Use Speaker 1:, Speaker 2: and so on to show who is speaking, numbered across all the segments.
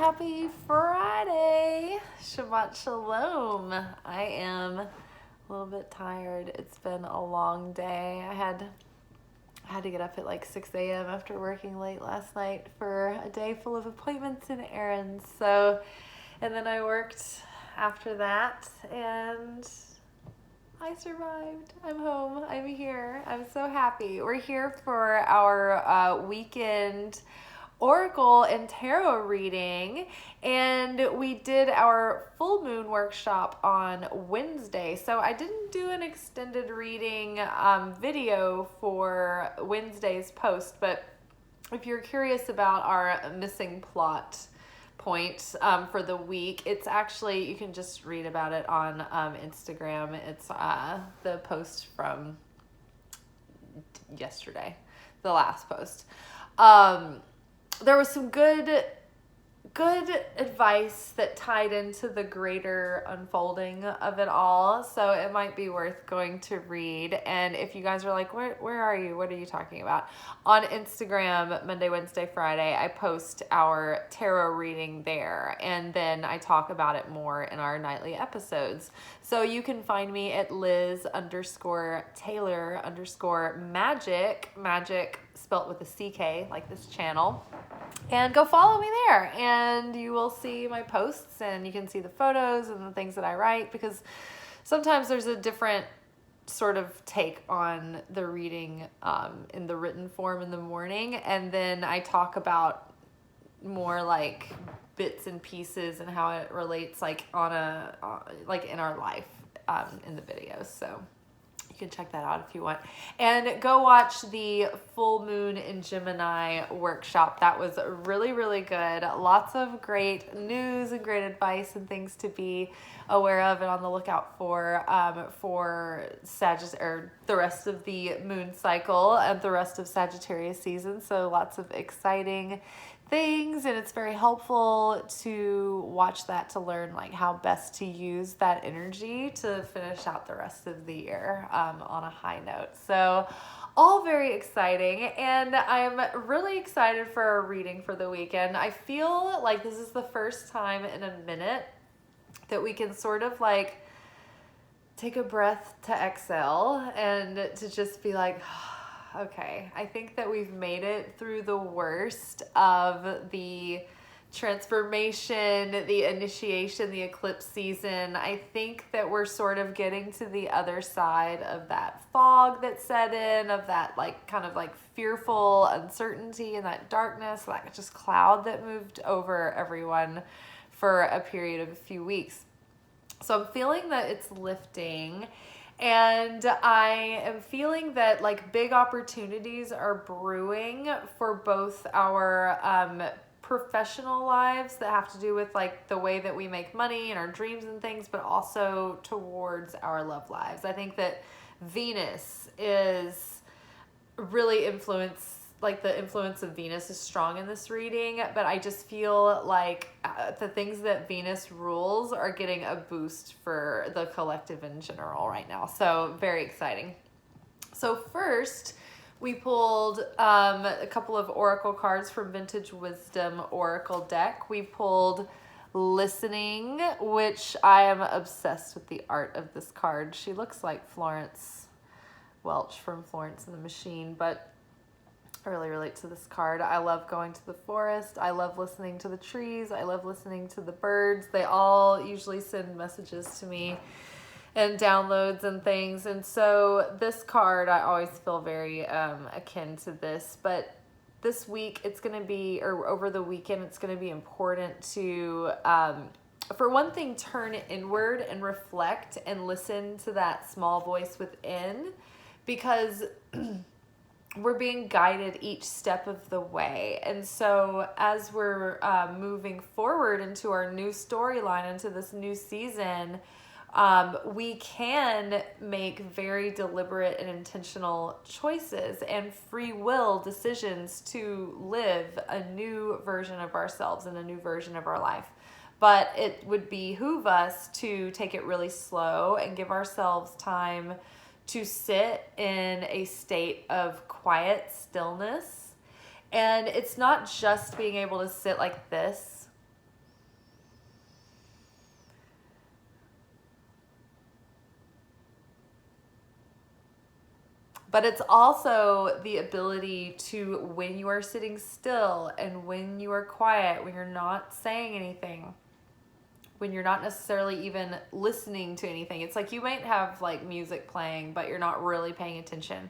Speaker 1: Happy Friday. Shabbat Shalom. I am a little bit tired. It's been a long day. I had to get up at like 6 a.m. after working late last night for a day full of appointments and errands. And then I worked after that and I survived. I'm home. I'm here. I'm so happy. We're here for our weekend oracle and tarot reading, and we did our full moon workshop on Wednesday. So I didn't do an extended reading video for Wednesday's post, but if you're curious about our missing plot point for the week, it's actually, you can just read about it on Instagram. It's the post from yesterday, the last post. There was some good advice that tied into the greater unfolding of it all, so it might be worth going to read. And if you guys are like, where are you? What are you talking about? On Instagram, Monday, Wednesday, Friday, I post our tarot reading there, and then I talk about it more in our nightly episodes. So you can find me at Liz_Taylor_Magick, spelt with a CK, like this channel. And go follow me there, and you will see my posts, and you can see the photos and the things that I write, because sometimes there's a different sort of take on the reading in the written form in the morning, and then I talk about more like bits and pieces and how it relates like like in our life in the videos. So you can check that out if you want. And go watch the full moon in Gemini workshop. That was really, really good. Lots of great news and great advice and things to be aware of and on the lookout for Sagittarius, or the rest of the moon cycle and the rest of Sagittarius season. So lots of exciting things, and it's very helpful to watch that to learn like how best to use that energy to finish out the rest of the year on a high note. So all very exciting, and I'm really excited for our reading for the weekend. I feel like this is the first time in a minute that we can sort of like take a breath to exhale and to just be like, okay, I think that we've made it through the worst of the transformation, the initiation, the eclipse season. I think that we're sort of getting to the other side of that fog that set in, of that like kind of like fearful uncertainty and that darkness, like just cloud that moved over everyone for a period of a few weeks. So I'm feeling that it's lifting. And I am feeling that like big opportunities are brewing for both our professional lives that have to do with like the way that we make money and our dreams and things, but also towards our love lives. I think that Venus is really the influence of Venus is strong in this reading, but I just feel like the things that Venus rules are getting a boost for the collective in general right now. So very exciting. So first, we pulled a couple of oracle cards from Vintage Wisdom Oracle deck. We pulled Listening, which I am obsessed with the art of this card. She looks like Florence Welch from Florence and the Machine, but I really relate to this card. I love going to the forest. I love listening to the trees. I love listening to the birds. They all usually send messages to me and downloads and things. And so this card, I always feel very akin to this. But this week, it's going to be, or over the weekend, it's going to be important to, for one thing, turn inward and reflect and listen to that small voice within, because we're being guided each step of the way. And so as we're moving forward into our new storyline, into this new season, we can make very deliberate and intentional choices and free will decisions to live a new version of ourselves and a new version of our life. But it would behoove us to take it really slow and give ourselves time to sit in a state of quiet stillness. And it's not just being able to sit like this But it's also the ability to, when you are sitting still and when you are quiet, when you're not saying anything, when you're not necessarily even listening to anything. It's like you might have like music playing, but you're not really paying attention.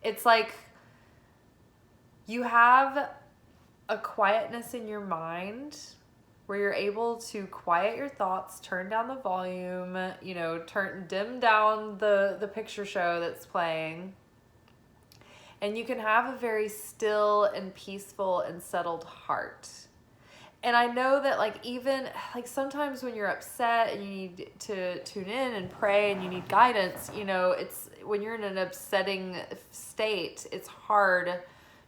Speaker 1: It's like you have a quietness in your mind where you're able to quiet your thoughts, turn down the volume, dim down the picture show that's playing. And you can have a very still and peaceful and settled heart. And I know that even sometimes when you're upset and you need to tune in and pray and you need guidance, it's when you're in an upsetting state, it's hard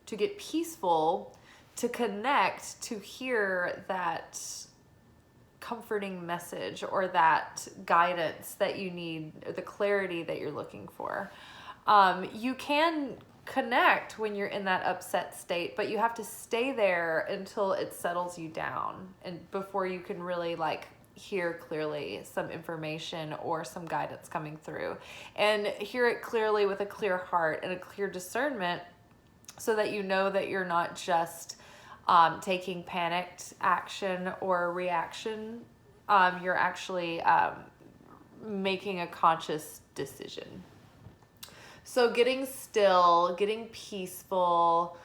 Speaker 1: to get peaceful, to connect, to hear that comforting message or that guidance that you need, or the clarity that you're looking for. You can connect when you're in that upset state, but you have to stay there until it settles you down, and before you can really hear clearly some information or some guidance coming through, and hear it clearly with a clear heart and a clear discernment, so that you know that you're not just taking panicked action or reaction. You're actually making a conscious decision. So getting still, getting peaceful,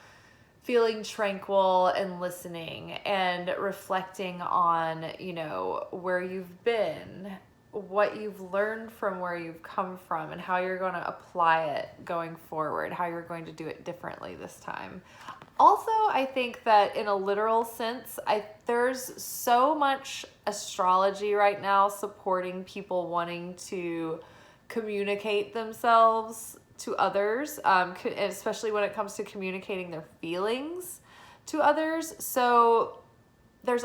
Speaker 1: feeling tranquil, and listening and reflecting on, where you've been, what you've learned from where you've come from, and how you're going to apply it going forward, how you're going to do it differently this time. Also, I think that in a literal sense, there's so much astrology right now supporting people wanting to communicate themselves to others, especially when it comes to communicating their feelings to others. So there's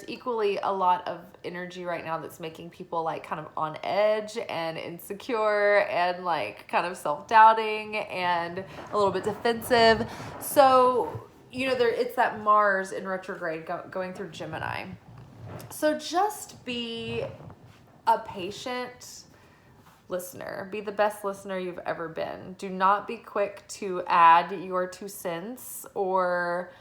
Speaker 1: equally a lot of energy right now that's making people kind of on edge and insecure and kind of self-doubting and a little bit defensive. So, it's that Mars in retrograde going through Gemini. So just be a patient listener. Be the best listener you've ever been. Do not be quick to add your 2 cents or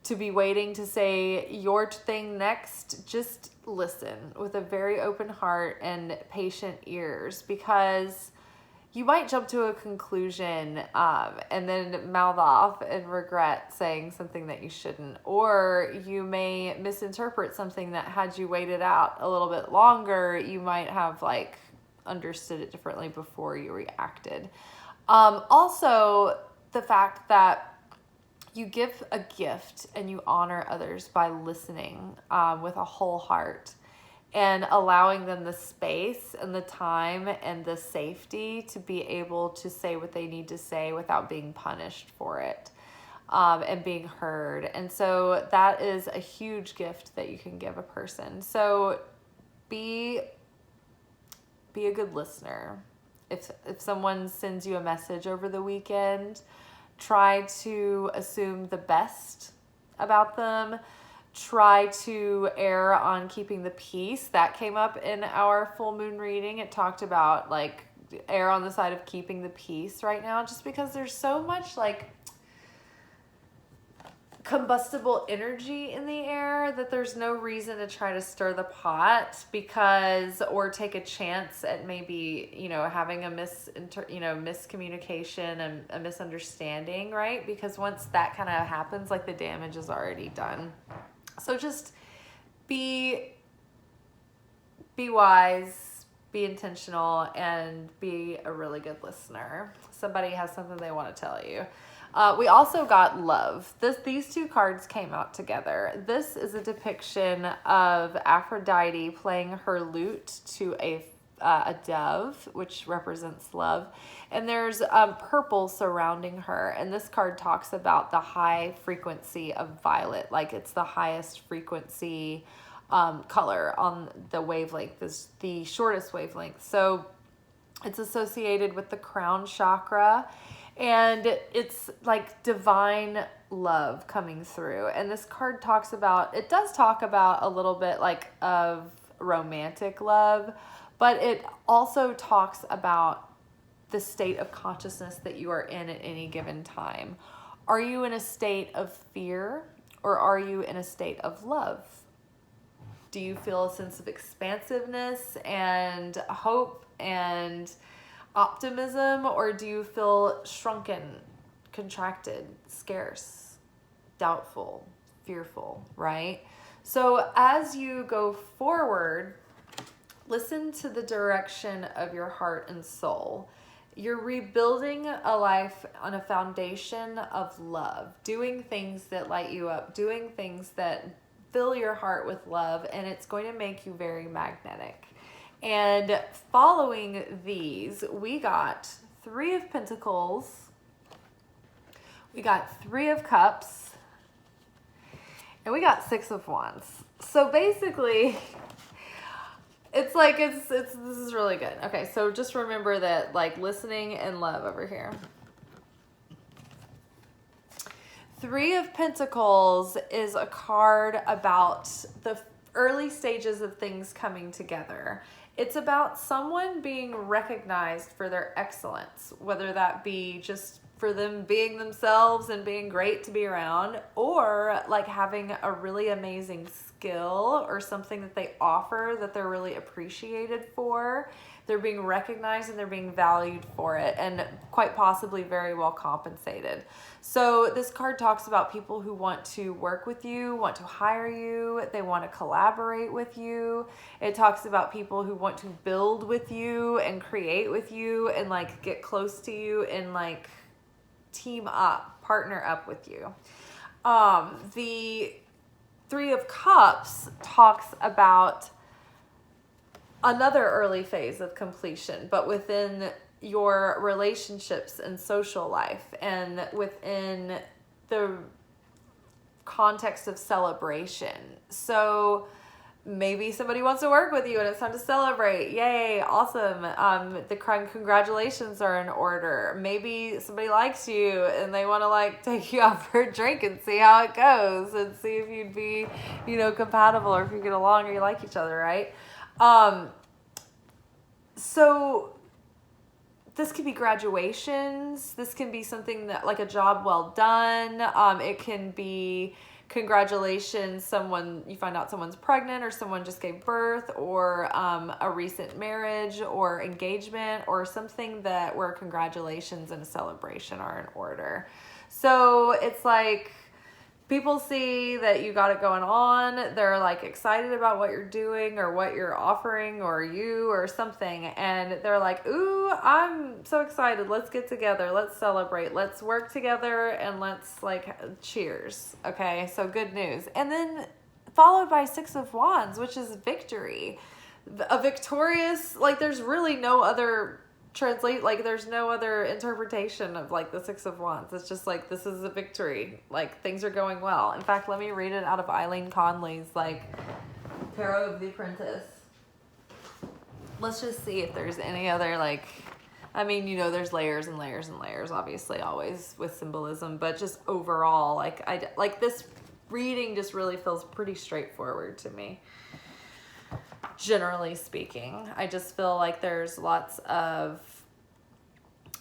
Speaker 1: to be waiting to say your thing next. Just listen with a very open heart and patient ears, because you might jump to a conclusion and then mouth off and regret saying something that you shouldn't, or you may misinterpret something that, had you waited out a little bit longer, you might have understood it differently before you reacted. Also, the fact that you give a gift and you honor others by listening with a whole heart and allowing them the space and the time and the safety to be able to say what they need to say without being punished for it, and being heard. And so that is a huge gift that you can give a person. So be a good listener. If someone sends you a message over the weekend, try to assume the best about them. Try to err on keeping the peace. That came up in our full moon reading. It talked about err on the side of keeping the peace right now, just because there's so much combustible energy in the air that there's no reason to try to stir the pot, or take a chance at maybe having a miscommunication and a misunderstanding, right? Because once that kind of happens, the damage is already done. So just be wise, be intentional, and be a really good listener. Somebody has something they want to tell you. We also got love. These 2 cards came out together. This is a depiction of Aphrodite playing her lute to a dove, which represents love. And there's purple surrounding her. And this card talks about the high frequency of violet. It's the highest frequency color on the wavelength, the shortest wavelength. So it's associated with the crown chakra. And it's divine love coming through. And this card does talk about a little bit of romantic love, but it also talks about the state of consciousness that you are in at any given time. Are you in a state of fear, or are you in a state of love? Do you feel a sense of expansiveness and hope and optimism, or do you feel shrunken, contracted, scarce, doubtful, fearful, right? So as you go forward, listen to the direction of your heart and soul. You're rebuilding a life on a foundation of love, doing things that light you up, doing things that fill your heart with love, and it's going to make you very magnetic. And following these, we got 3 of Pentacles, we got 3 of Cups, and we got 6 of Wands. So basically, it's like, this is really good. Okay, so just remember that, like, listening and love over here. 3 of Pentacles is a card about the early stages of things coming together. It's about someone being recognized for their excellence, whether that be just for them being themselves and being great to be around, or like having a really amazing skill or something that they offer that they're really appreciated for. They're being recognized and they're being valued for it, and quite possibly very well compensated. So this card talks about people who want to work with you, want to hire you, they want to collaborate with you. It talks about people who want to build with you and create with you and like get close to you and like team up, partner up with you. The 3 of Cups talks about another early phase of completion, but within your relationships and social life and within the context of celebration. So maybe somebody wants to work with you and it's time to celebrate. Yay, awesome. The congratulations are in order. Maybe somebody likes you and they want to like take you out for a drink and see how it goes and see if you'd be, you know, compatible or if you get along or you like each other, right? So this could be graduations. This can be something that like a job well done. It can be congratulations, you find out someone's pregnant or someone just gave birth, or a recent marriage or engagement or something where congratulations and a celebration are in order. So it's like people see that you got it going on. They're like excited about what you're doing or what you're offering or something. And they're like, ooh, I'm so excited. Let's get together. Let's celebrate. Let's work together and let's like cheers. Okay. So good news. And then followed by 6 of Wands, which is victory. A victorious, like there's really no other there's no other interpretation of like the 6 of Wands. It's just like, this is a victory. Like things are going well. In fact, let me read it out of Eileen Conley's like Tarot of the Apprentice. Let's just see if there's any other like, I mean, you know, there's layers and layers and layers, obviously always with symbolism, but just overall, like this reading just really feels pretty straightforward to me. Generally speaking, I just feel like there's lots of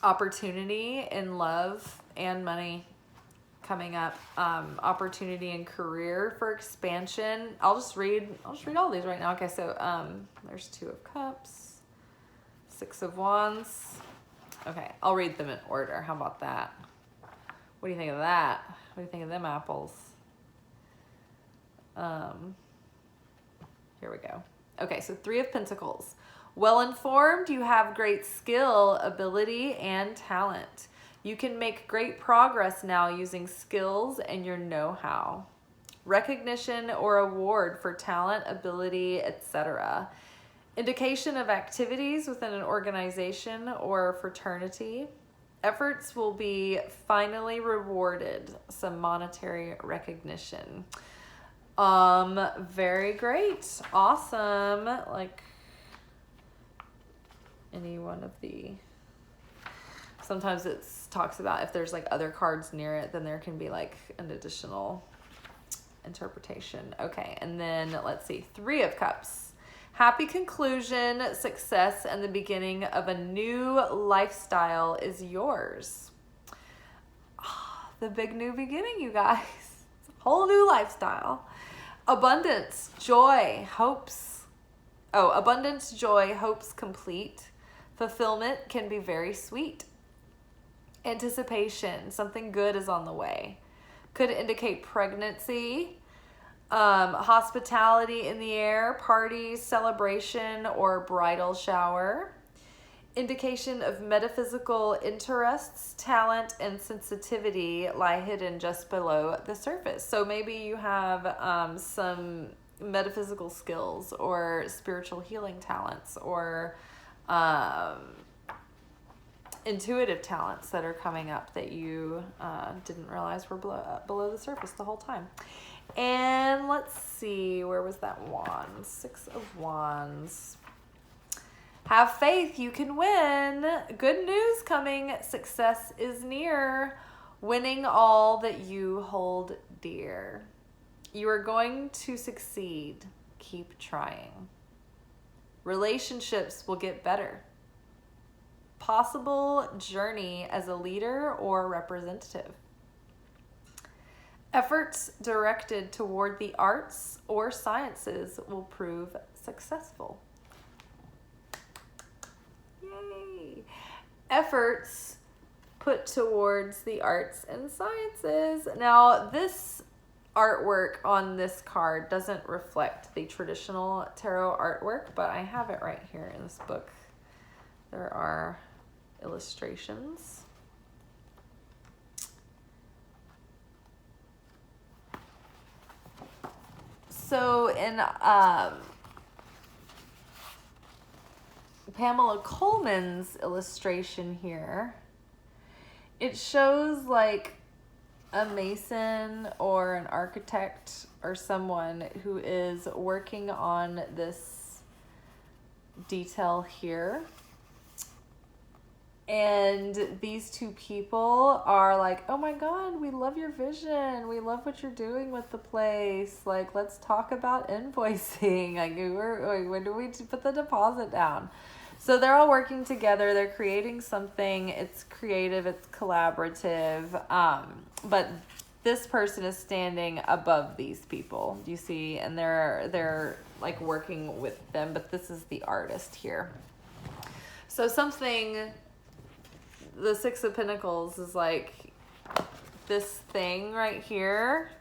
Speaker 1: opportunity in love and money coming up, opportunity in career for expansion. I'll just read all these right now. Okay, so there's 2 of Cups, 6 of Wands. Okay, I'll read them in order. How about that? What do you think of that? What do you think of them apples? Here we go. Okay, so 3 of Pentacles. Well-informed, you have great skill, ability, and talent. You can make great progress now using skills and your know-how. Recognition or award for talent, ability, etc. Indication of activities within an organization or fraternity. Efforts will be finally rewarded. Some monetary recognition. Very great. Awesome. Like any one of sometimes it talks about if there's like other cards near it, then there can be like an additional interpretation. Okay. And then let's see, 3 of Cups. Happy conclusion, success, and the beginning of a new lifestyle is yours. The big new beginning, you guys. It's a whole new lifestyle. Abundance, joy, hopes. Abundance, joy, hopes complete. Fulfillment can be very sweet. Anticipation, something good is on the way. Could indicate pregnancy. Hospitality in the air, parties, celebration, or bridal shower. Indication of metaphysical interests, talent, and sensitivity lie hidden just below the surface. So maybe you have some metaphysical skills or spiritual healing talents or intuitive talents that are coming up that you didn't realize were below the surface the whole time. And let's see, where was that wand? 6 of Wands. Have faith, you can win. Good news coming. Success is near. Winning all that you hold dear. You are going to succeed. Keep trying. Relationships will get better. Possible journey as a leader or representative. Efforts directed toward the arts or sciences will prove successful. Yay! Efforts put towards the arts and sciences. Now, this artwork on this card doesn't reflect the traditional tarot artwork, but I have it right here in this book. There are illustrations. So in Pamela Coleman's illustration here, it shows like a mason or an architect or someone who is working on this detail here. And these two people are like, oh my God, we love your vision. We love what you're doing with the place. Like, let's talk about invoicing. Like, when do we put the deposit down? So they're all working together. They're creating something. It's creative. It's collaborative. But this person is standing above these people, you see, and they're like working with them. But this is the artist here. So something. The 6 of Pentacles is like this thing right here.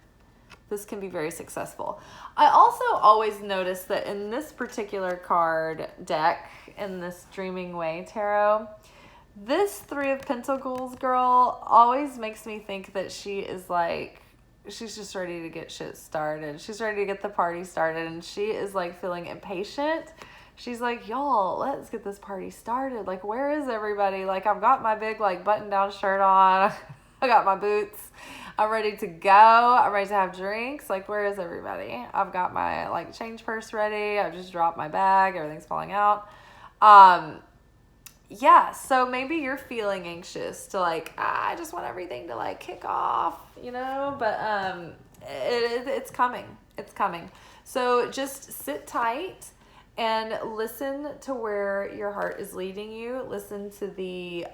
Speaker 1: This can be very successful. I also always notice that in this particular card deck, in this Dreaming Way Tarot, this 3 of Pentacles girl always makes me think that she is like, she's just ready to get shit started. She's ready to get the party started, and she is like feeling impatient. She's like, y'all, let's get this party started. Like, where is everybody? Like, I've got my big, like, button-down shirt on. I got my boots. I'm ready to go. I'm ready to have drinks. Like, where is everybody? I've got my, like, change purse ready. I've just dropped my bag. Everything's falling out. Yeah, so maybe you're feeling anxious to, like, I just want everything to, like, kick off, you know? But it's coming. It's coming. So just sit tight. And listen to where your heart is leading you. Listen to the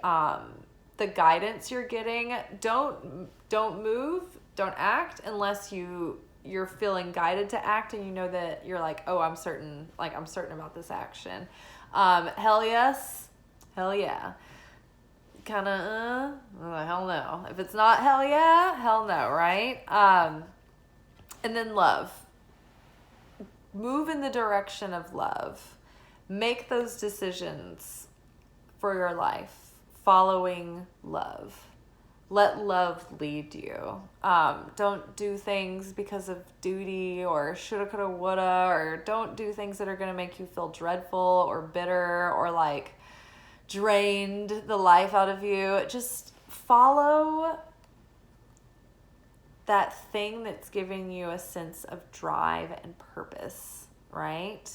Speaker 1: guidance you're getting. Don't move. Don't act unless you're feeling guided to act, and you know that you're like, oh, I'm certain about this action. Hell yes, hell yeah. Kind of hell no. If it's not hell yeah, hell no, right? And then love. Move in the direction of love. Make those decisions for your life, following love. Let love lead you. Don't do things because of duty or shoulda, coulda, woulda, or don't do things that are going to make you feel dreadful or bitter or like drained the life out of you. Just follow that thing that's giving you a sense of drive and purpose, right?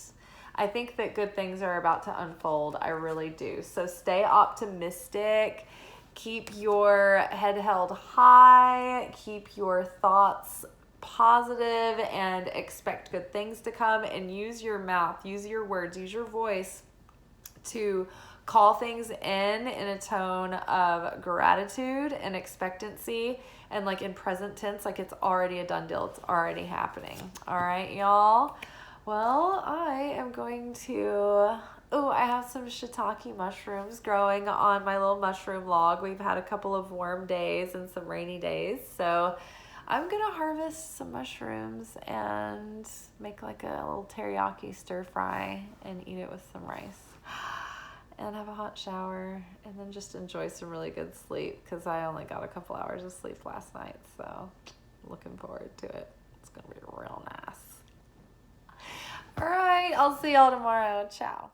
Speaker 1: I think that good things are about to unfold. I really do. So stay optimistic. Keep your head held high. Keep your thoughts positive and expect good things to come, and use your mouth, use your words, use your voice to call things in a tone of gratitude and expectancy, and like in present tense, like it's already a done deal. It's already happening. All right, y'all. Well, I am going to, I have some shiitake mushrooms growing on my little mushroom log. We've had a couple of warm days and some rainy days. So I'm going to harvest some mushrooms and make like a little teriyaki stir fry and eat it with some rice. And have a hot shower, and then just enjoy some really good sleep, because I only got a couple hours of sleep last night, so looking forward to it. It's going to be real nice. All right, I'll see y'all tomorrow. Ciao.